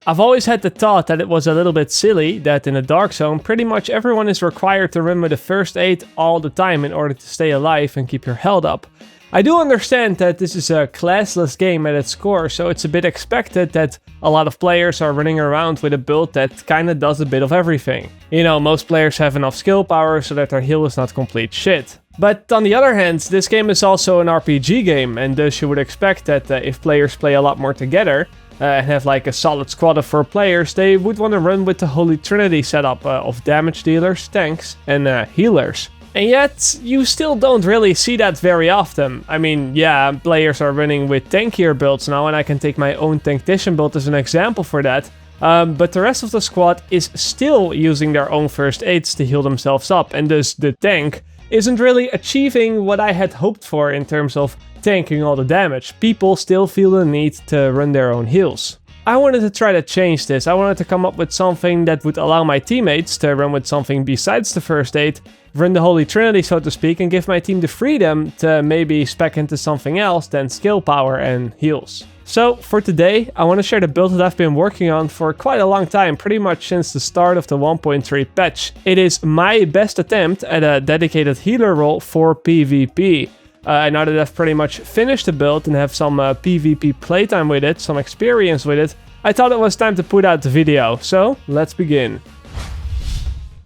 I've always had the thought that it was a little bit silly that in a dark zone pretty much everyone is required to run with a first aid all the time in order to stay alive and keep your health up. I do understand that this is a classless game at its core, so it's a bit expected that a lot of players are running around with a build that kinda does a bit of everything. You know, most players have enough skill power so that their heal is not complete shit. But on the other hand, this game is also an RPG game, and thus you would expect that if players play a lot more together, and have like a solid squad of 4 players, they would want to run with the Holy Trinity setup of damage dealers, tanks, and healers. And yet, you still don't really see that very often. I mean, yeah, players are running with tankier builds now, and I can take my own Tanctician build as an example for that. But the rest of the squad is still using their own first aids to heal themselves up, and thus the tank isn't really achieving what I had hoped for in terms of tanking all the damage. People still feel the need to run their own heals. I wanted to try to change this. I wanted to come up with something that would allow my teammates to run with something besides the first aid, run the Holy Trinity so to speak, and give my team the freedom to maybe spec into something else than skill power and heals. So for today, I want to share the build that I've been working on for quite a long time, pretty much since the start of the 1.3 patch. It is my best attempt at a dedicated healer role for PvP. Now that I've pretty much finished the build and have some PvP playtime with it, some experience with it, I thought it was time to put out the video, so let's begin.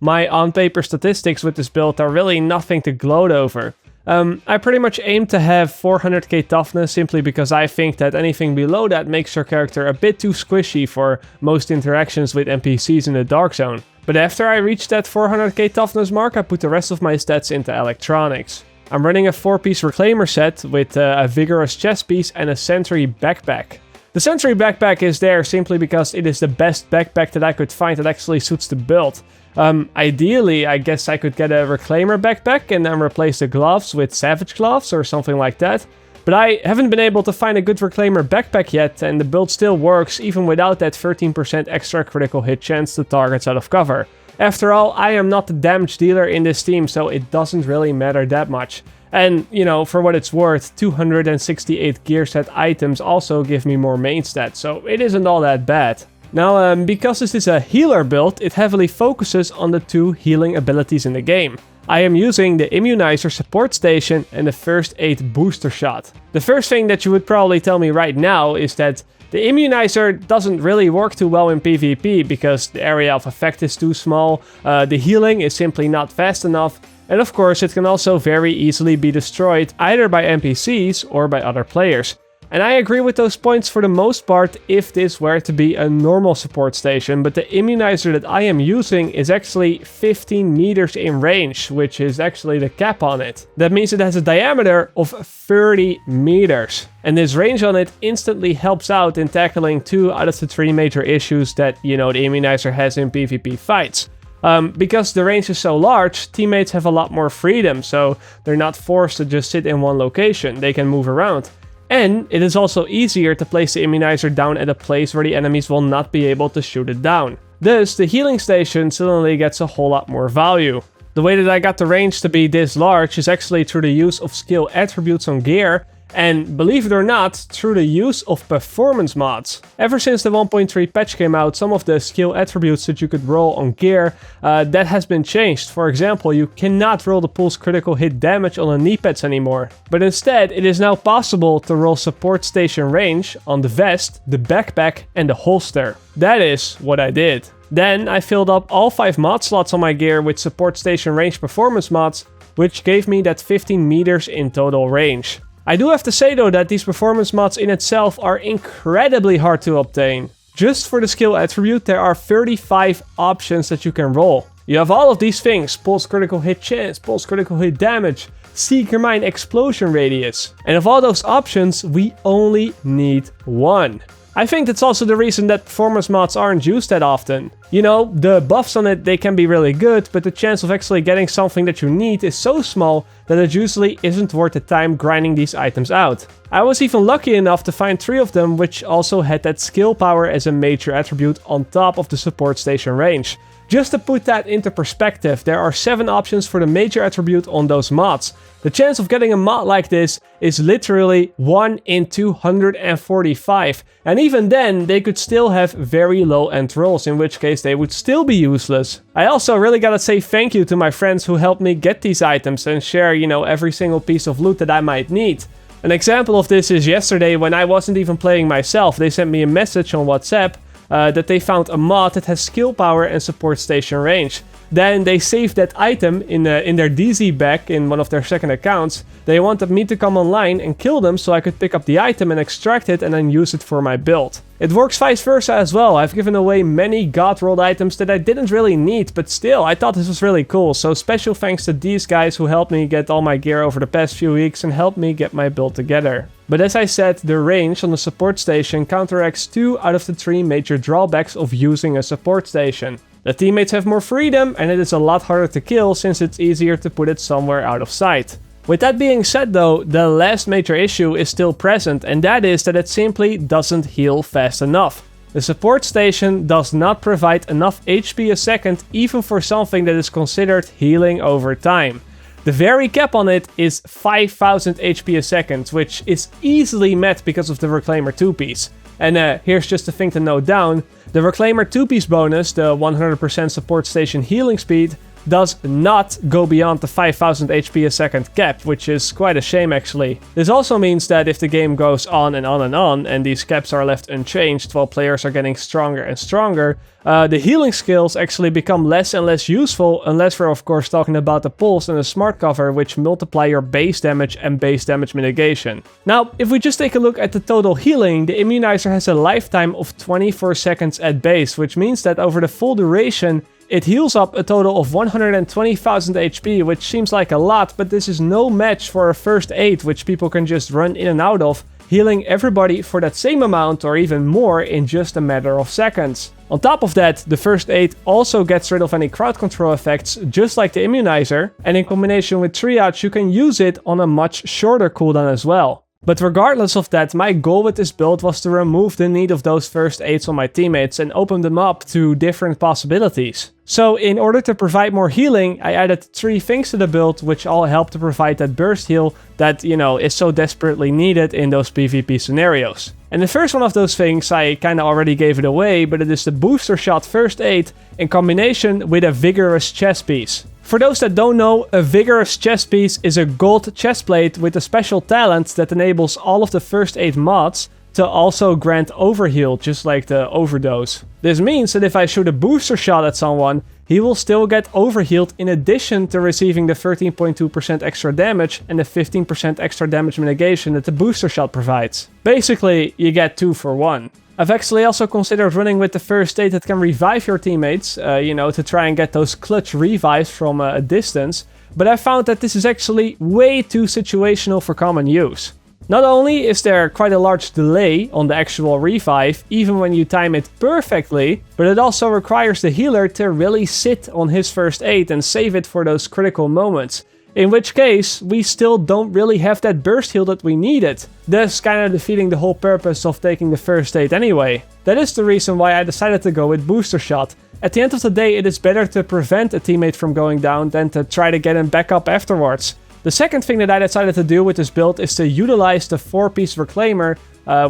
My on-paper statistics with this build are really nothing to gloat over. I pretty much aim to have 400k toughness simply because I think that anything below that makes your character a bit too squishy for most interactions with NPCs in the Dark Zone. But after I reach that 400k toughness mark, I put the rest of my stats into electronics. I'm running a 4-piece reclaimer set with a vigorous chest piece and a sentry backpack. The sentry backpack is there simply because it is the best backpack that I could find that actually suits the build. Ideally, I guess I could get a reclaimer backpack and then replace the gloves with savage gloves or something like that. But I haven't been able to find a good reclaimer backpack yet, and the build still works even without that 13% extra critical hit chance to targets out of cover. After all, I am not the damage dealer in this team, so it doesn't really matter that much. And, you know, for what it's worth, 268 gear set items also give me more main stats, so it isn't all that bad. Now, because this is a healer build, it heavily focuses on the 2 healing abilities in the game. I am using the Immunizer Support Station and the First Aid Booster Shot. The first thing that you would probably tell me right now is that the Immunizer doesn't really work too well in PvP because the area of effect is too small, the healing is simply not fast enough, and of course it can also very easily be destroyed either by NPCs or by other players. And I agree with those points for the most part if this were to be a normal support station, but the immunizer that I am using is actually 15 meters in range, which is actually the cap on it. That means it has a diameter of 30 meters. And this range on it instantly helps out in tackling 2 out of the 3 major issues that, you know, the immunizer has in PvP fights. Because the range is so large, teammates have a lot more freedom, so they're not forced to just sit in one location, they can move around. And it is also easier to place the immunizer down at a place where the enemies will not be able to shoot it down. Thus, the healing station suddenly gets a whole lot more value. The way that I got the range to be this large is actually through the use of skill attributes on gear, and believe it or not, through the use of performance mods. Ever since the 1.3 patch came out, some of the skill attributes that you could roll on gear, that has been changed. For example, you cannot roll the pulse critical hit damage on the knee pads anymore. But instead, it is now possible to roll support station range on the vest, the backpack and the holster. That is what I did. Then I filled up all 5 mod slots on my gear with support station range performance mods, which gave me that 15 meters in total range. I do have to say though that these performance mods in itself are incredibly hard to obtain. Just for the skill attribute there are 35 options that you can roll. You have all of these things: pulse critical hit chance, pulse critical hit damage, seeker mine explosion radius. And of all those options we only need 1. I think that's also the reason that performance mods aren't used that often. You know, the buffs on it, they can be really good, but the chance of actually getting something that you need is so small that it usually isn't worth the time grinding these items out. I was even lucky enough to find 3 of them which also had that skill power as a major attribute on top of the support station range. Just to put that into perspective, there are 7 options for the major attribute on those mods. The chance of getting a mod like this is literally 1 in 245, and even then they could still have very low end rolls, in which case they would still be useless. I also really gotta say thank you to my friends who helped me get these items and share, every single piece of loot that I might need. An example of this is yesterday when I wasn't even playing myself, they sent me a message on WhatsApp that they found a mod that has skill power and support station range. Then they saved that item in their DZ bag in one of their second accounts. They wanted me to come online and kill them so I could pick up the item and extract it and then use it for my build. It works vice versa as well. I've given away many god rolled items that I didn't really need, but still, I thought this was really cool. So special thanks to these guys who helped me get all my gear over the past few weeks and helped me get my build together. But as I said, the range on the support station counteracts 2 out of the 3 major drawbacks of using a support station. The teammates have more freedom and it is a lot harder to kill since it's easier to put it somewhere out of sight. With that being said though, the last major issue is still present, and that is that it simply doesn't heal fast enough. The support station does not provide enough HP a second even for something that is considered healing over time. The very cap on it is 5000 HP a second, which is easily met because of the Reclaimer 2-piece. And here's just a thing to note down. The Reclaimer 2-piece bonus, the 100% support station healing speed, does not go beyond the 5000 HP a second cap, which is quite a shame actually. This also means that if the game goes on and on and on, and these caps are left unchanged while players are getting stronger and stronger, the healing skills actually become less and less useful, unless we're of course talking about the pulse and the smart cover, which multiply your base damage and base damage mitigation. Now, if we just take a look at the total healing, the immunizer has a lifetime of 24 seconds at base, which means that over the full duration, it heals up a total of 120,000 HP, which seems like a lot, but this is no match for a first aid, which people can just run in and out of, healing everybody for that same amount or even more in just a matter of seconds. On top of that, the first aid also gets rid of any crowd control effects, just like the immunizer, and in combination with triage, you can use it on a much shorter cooldown as well. But regardless of that, my goal with this build was to remove the need of those first aids on my teammates and open them up to different possibilities. So in order to provide more healing, I added 3 things to the build which all help to provide that burst heal that, is so desperately needed in those PvP scenarios. And the first one of those things, I kinda already gave it away, but it is the booster shot first aid in combination with a vigorous chest piece. For those that don't know, a vigorous chest piece is a gold chest plate with a special talent that enables all of the first aid mods to also grant overheal, just like the overdose. This means that if I shoot a booster shot at someone, he will still get overhealed in addition to receiving the 13.2% extra damage and the 15% extra damage mitigation that the booster shot provides. Basically, you get 2 for 1. I've actually also considered running with the first aid that can revive your teammates, to try and get those clutch revives from a distance, but I found that this is actually way too situational for common use. Not only is there quite a large delay on the actual revive, even when you time it perfectly, but it also requires the healer to really sit on his first aid and save it for those critical moments. In which case, we still don't really have that burst heal that we needed, thus kinda defeating the whole purpose of taking the first aid anyway. That is the reason why I decided to go with booster shot. At the end of the day, it is better to prevent a teammate from going down than to try to get him back up afterwards. The second thing that I decided to do with this build is to utilize the 4-piece Reclaimer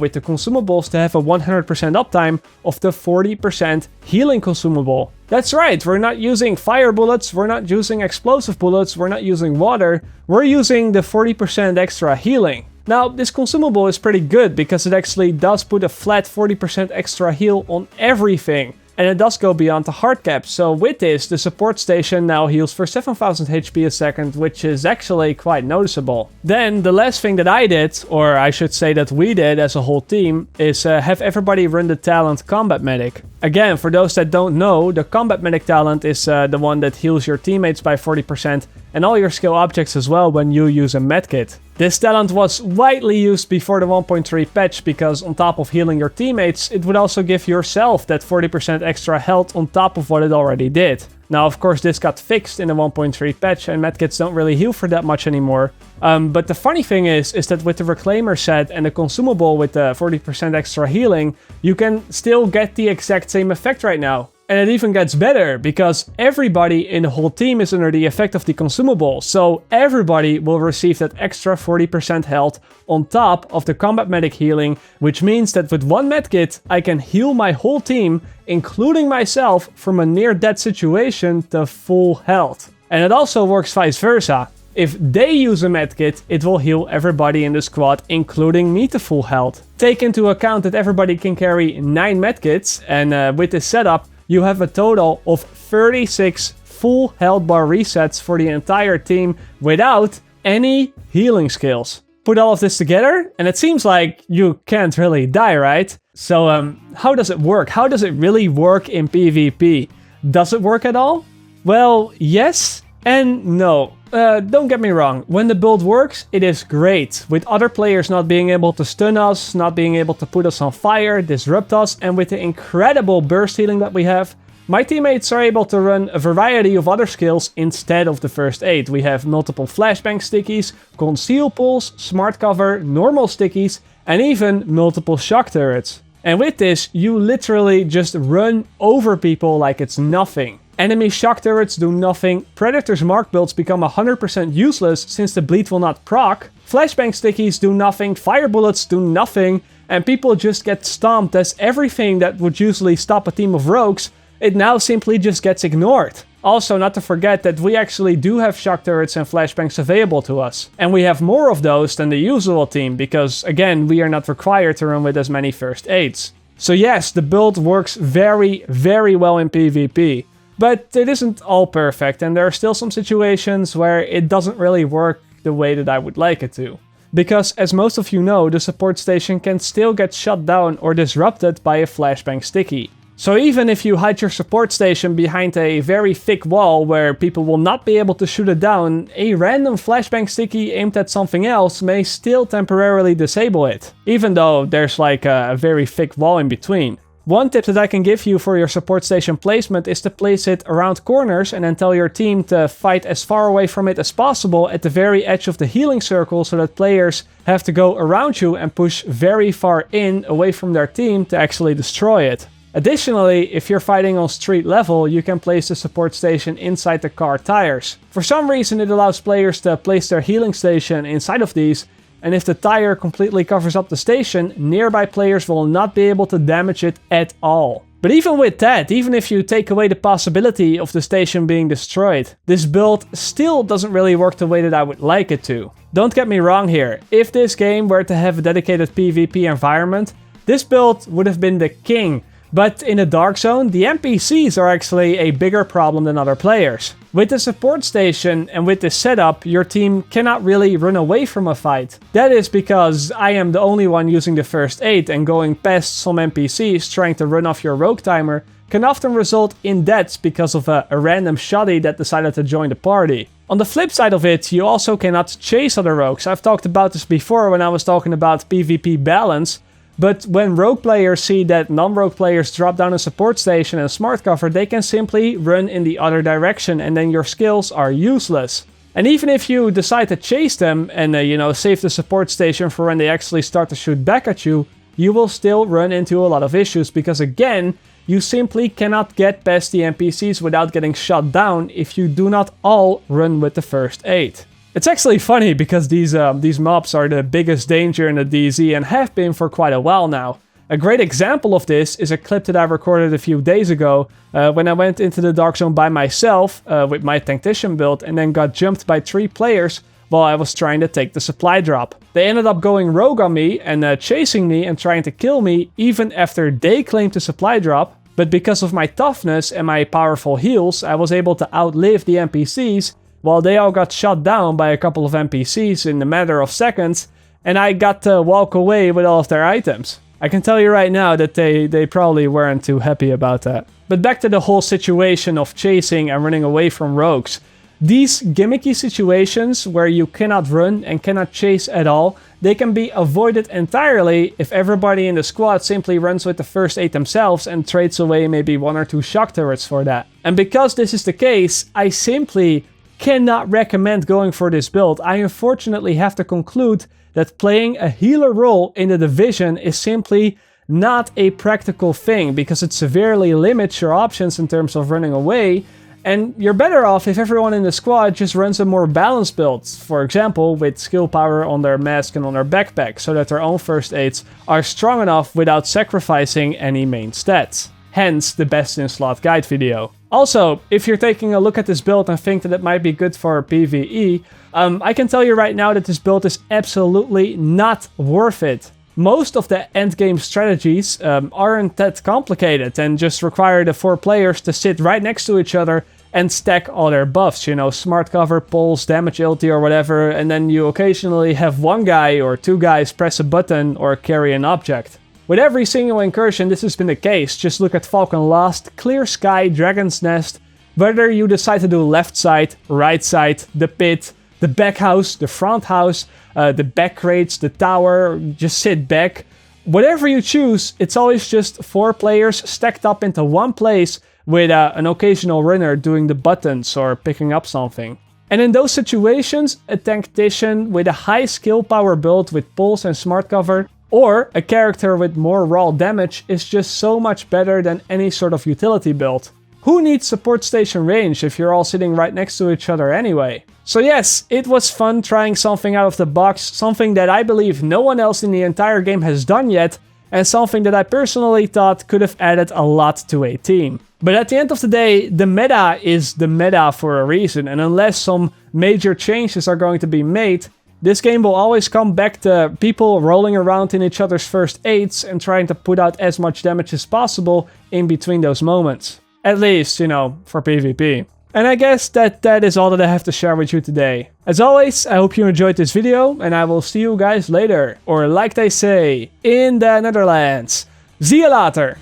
with the consumables to have a 100% uptime of the 40% healing consumable. That's right, we're not using fire bullets, we're not using explosive bullets, we're not using water, we're using the 40% extra healing. Now, this consumable is pretty good because it actually does put a flat 40% extra heal on everything. And it does go beyond the hard cap, so with this, the support station now heals for 7000 HP a second, which is actually quite noticeable. Then, the last thing that I did, or I should say that we did as a whole team, is have everybody run the talent Combat Medic. Again, for those that don't know, the Combat Medic talent is the one that heals your teammates by 40% and all your skill objects as well when you use a medkit. This talent was widely used before the 1.3 patch because on top of healing your teammates, it would also give yourself that 40% extra health on top of what it already did. Now, of course, this got fixed in the 1.3 patch and medkits don't really heal for that much anymore. But the funny thing is that with the Reclaimer set and the consumable with the 40% extra healing, you can still get the exact same effect right now. And it even gets better, because everybody in the whole team is under the effect of the consumable, so everybody will receive that extra 40% health on top of the combat medic healing, which means that with one medkit, I can heal my whole team, including myself, from a near-death situation to full health. And it also works vice versa. If they use a medkit, it will heal everybody in the squad, including me, to full health. Take into account that everybody can carry 9 medkits, and with this setup, you have a total of 36 full health bar resets for the entire team without any healing skills. Put all of this together, and it seems like you can't really die, right? So how does it work? How does it really work in PvP? Does it work at all? Well, yes and no. Don't get me wrong, when the build works, it is great, with other players not being able to stun us, not being able to put us on fire, disrupt us, and with the incredible burst healing that we have, my teammates are able to run a variety of other skills instead of the first aid. We have multiple flashbang stickies, conceal pulls, smart cover, normal stickies, and even multiple shock turrets. And with this, you literally just run over people like it's nothing. Enemy shock turrets do nothing, Predator's mark builds become 100% useless since the bleed will not proc, flashbang stickies do nothing, fire bullets do nothing, and people just get stomped as everything that would usually stop a team of rogues, it now simply just gets ignored. Also, not to forget that we actually do have shock turrets and flashbangs available to us. And we have more of those than the usual team, because again, we are not required to run with as many first aids. So yes, the build works very, very well in PvP. But it isn't all perfect, and there are still some situations where it doesn't really work the way that I would like it to. Because, as most of you know, the support station can still get shut down or disrupted by a flashbang sticky. So even if you hide your support station behind a very thick wall where people will not be able to shoot it down, a random flashbang sticky aimed at something else may still temporarily disable it, even though there's like a very thick wall in between. One tip that I can give you for your support station placement is to place it around corners and then tell your team to fight as far away from it as possible at the very edge of the healing circle so that players have to go around you and push very far in away from their team to actually destroy it. Additionally, if you're fighting on street level, you can place the support station inside the car tires. For some reason, it allows players to place their healing station inside of these, and if the tire completely covers up the station, nearby players will not be able to damage it at all. But even with that, even if you take away the possibility of the station being destroyed, this build still doesn't really work the way that I would like it to. Don't get me wrong here, if this game were to have a dedicated PvP environment, this build would have been the king. But in the Dark Zone, the NPCs are actually a bigger problem than other players. With the support station and with this setup, your team cannot really run away from a fight. That is because I am the only one using the first aid, and going past some NPCs trying to run off your rogue timer can often result in deaths because of a random shoddy that decided to join the party. On the flip side of it, you also cannot chase other rogues. I've talked about this before when I was talking about PvP balance. But when rogue players see that non-rogue players drop down a support station and smart cover, they can simply run in the other direction and then your skills are useless. And even if you decide to chase them and save the support station for when they actually start to shoot back at you, you will still run into a lot of issues because again, you simply cannot get past the NPCs without getting shot down if you do not all run with the first aid. It's actually funny because these mobs are the biggest danger in the DZ and have been for quite a while now. A great example of this is a clip that I recorded a few days ago when I went into the Dark Zone by myself with my Tactician build and then got jumped by 3 players while I was trying to take the supply drop. They ended up going rogue on me and chasing me and trying to kill me even after they claimed the supply drop, but because of my toughness and my powerful heals, I was able to outlive the NPCs while they all got shot down by a couple of NPCs in a matter of seconds, and I got to walk away with all of their items. I can tell you right now that they probably weren't too happy about that. But back to the whole situation of chasing and running away from rogues. These gimmicky situations where you cannot run and cannot chase at all, they can be avoided entirely if everybody in the squad simply runs with the first aid themselves and trades away maybe 1 or 2 shock turrets for that. And because this is the case, I simply cannot recommend going for this build. I unfortunately have to conclude that playing a healer role in the division is simply not a practical thing because it severely limits your options in terms of running away. And you're better off if everyone in the squad just runs a more balanced build, for example with skill power on their mask and on their backpack, so that their own first aids are strong enough without sacrificing any main stats. Hence the best in slot guide video. Also, if you're taking a look at this build and think that it might be good for PvE, I can tell you right now that this build is absolutely not worth it. Most of the endgame strategies aren't that complicated and just require the 4 players to sit right next to each other and stack all their buffs, you know, smart cover, pulse, damage ulti or whatever, and then you occasionally have 1 guy or 2 guys press a button or carry an object. With every single incursion this has been the case. Just look at Falcon Lost, Clear Sky, Dragon's Nest, whether you decide to do left side, right side, the pit, the back house, the front house, the back crates, the tower, just sit back. Whatever you choose, it's always just 4 players stacked up into one place with an occasional runner doing the buttons or picking up something. And in those situations, a tactician with a high skill power build with pulse and smart cover, or a character with more raw damage is just so much better than any sort of utility build. Who needs support station range if you're all sitting right next to each other anyway? So yes, it was fun trying something out of the box, something that I believe no one else in the entire game has done yet, and something that I personally thought could have added a lot to a team. But at the end of the day, the meta is the meta for a reason, and unless some major changes are going to be made, this game will always come back to people rolling around in each other's first aids and trying to put out as much damage as possible in between those moments. At least, you know, for PvP. And I guess that is all that I have to share with you today. As always, I hope you enjoyed this video, and I will see you guys later. Or like they say, in the Netherlands. Zie je later!